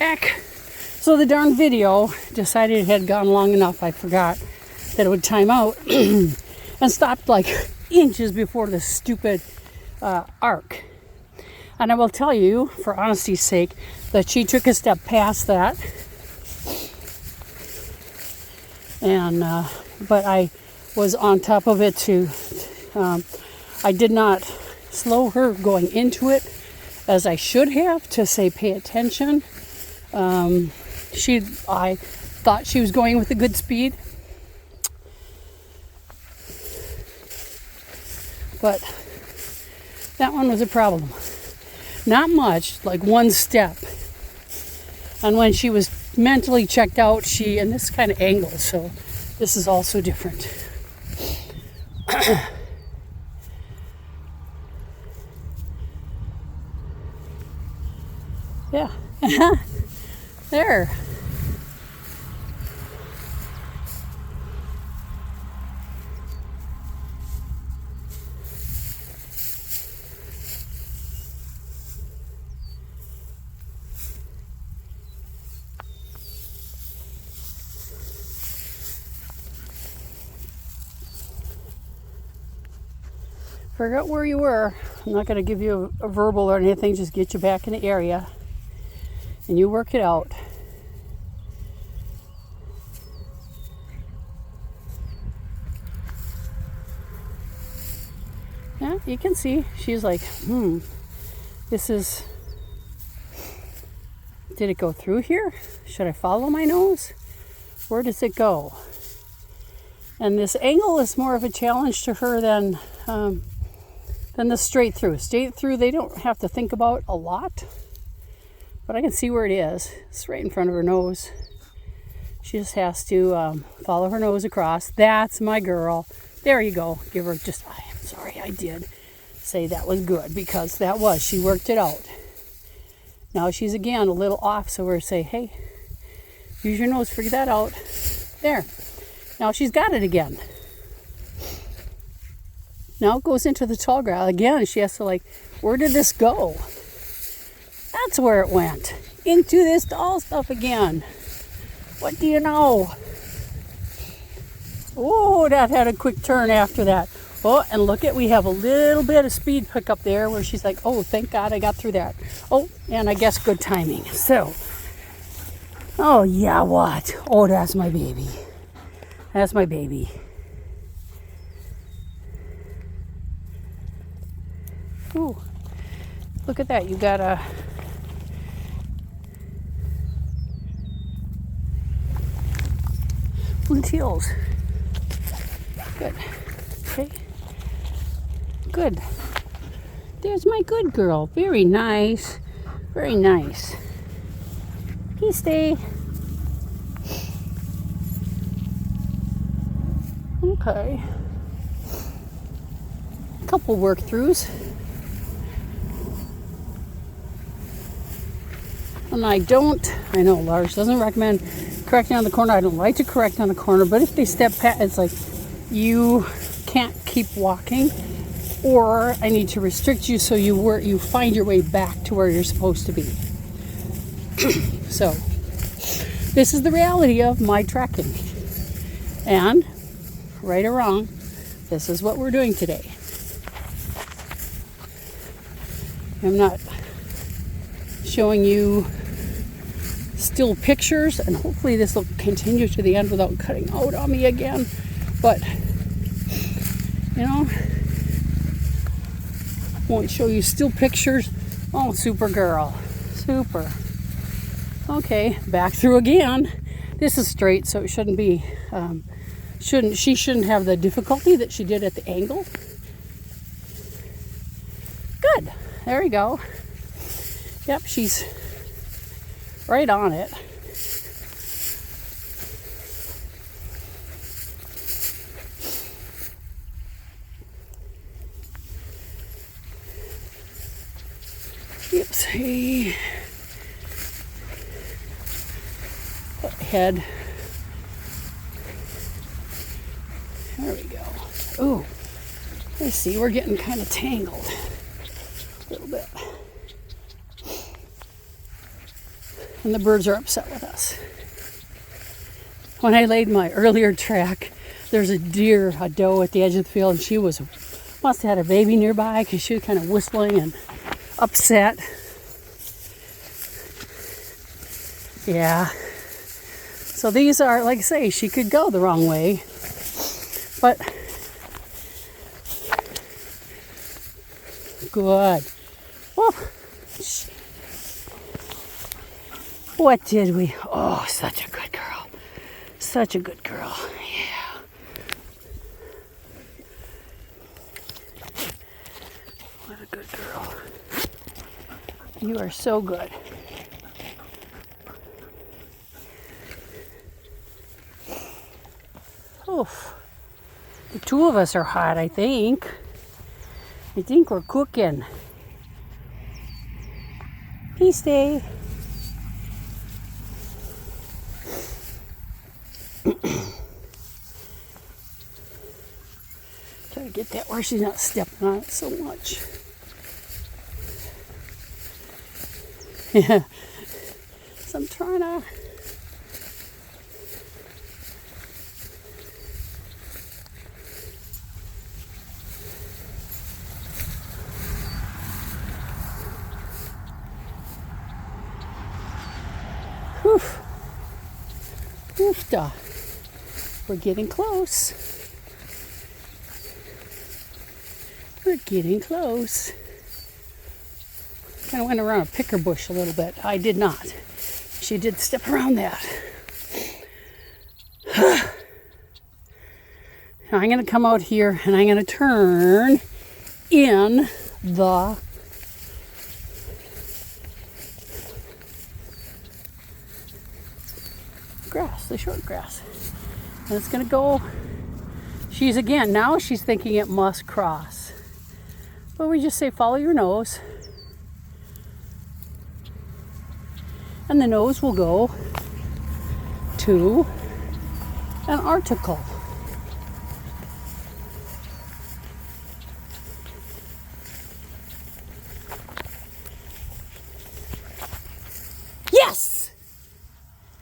Heck. So the darn video decided it had gone long enough. I forgot that it would time out and stopped like inches before the stupid arc. And I will tell you, for honesty's sake, that she took a step past that. And but I was on top of it too. I did not slow her going into it as I should have to say pay attention. I thought she was going with a good speed, but that one was a problem. Not much, like one step. And when she was mentally checked out, and this kind of angle, so this is also different. Yeah. There. Forget where you were. I'm not going to give you a verbal or anything, just get you back in the area and you work it out. Yeah, you can see she's like, this is, did it go through here? Should I follow my nose? Where does it go? And this angle is more of a challenge to her than the straight through. Straight through, they don't have to think about a lot, but I can see where it is. It's right in front of her nose. She just has to follow her nose across. That's my girl. There you go. Give her just, I'm sorry, I did say that was good because that was, she worked it out. Now she's again a little off, so we're say, hey, use your nose, figure that out. There. Now she's got it again. Now it goes into the tall grass. Again, she has to like, where did this go? That's where it went. Into this tall stuff again. What do you know? Oh, that had a quick turn after that. Oh, and look we have a little bit of speed pickup there where she's like, oh, thank God I got through that. Oh, and I guess good timing. So, oh yeah, what? Oh, that's my baby. That's my baby. Ooh, look at that. You got a blue teals. Good. Okay. Good. There's my good girl. Very nice. Very nice. He stay. Okay. A couple work throughs. And I know Lars doesn't recommend correcting on the corner. I don't like to correct on the corner, but if they step past, it's like you can't keep walking, or I need to restrict you so you find your way back to where you're supposed to be. So this is the reality of my tracking. And right or wrong, this is what we're doing today. I'm not showing you still pictures, and hopefully this will continue to the end without cutting out on me again, but you know, won't show you still pictures. Oh, super girl, super. Okay, back through again. This is straight, so it shouldn't be she shouldn't have the difficulty that she did at the angle. Good, there you go. Yep, she's right on it. Oopsie. Head. There we go. Ooh, let's see, we're getting kind of tangled a little bit. And the birds are upset with us. When I laid my earlier track, there's a deer, a doe at the edge of the field, and she must have had a baby nearby because she was kind of whistling and upset. Yeah. So these are, like I say, she could go the wrong way. But good. Oh. What did we? Oh, such a good girl. Such a good girl. Yeah. What a good girl. You are so good. Oof. The two of us are hot, I think. I think we're cooking. Peace day. Try to get that where she's not stepping on it so much. Yeah. So I'm trying to. Oof. Oofda. We're getting close. We're getting close. Kind of went around a picker bush a little bit. I did not. She did step around that. Now I'm going to come out here and I'm going to turn in the grass, the short grass. And it's going to go, now she's thinking it must cross. But we just say follow your nose. And the nose will go to an article.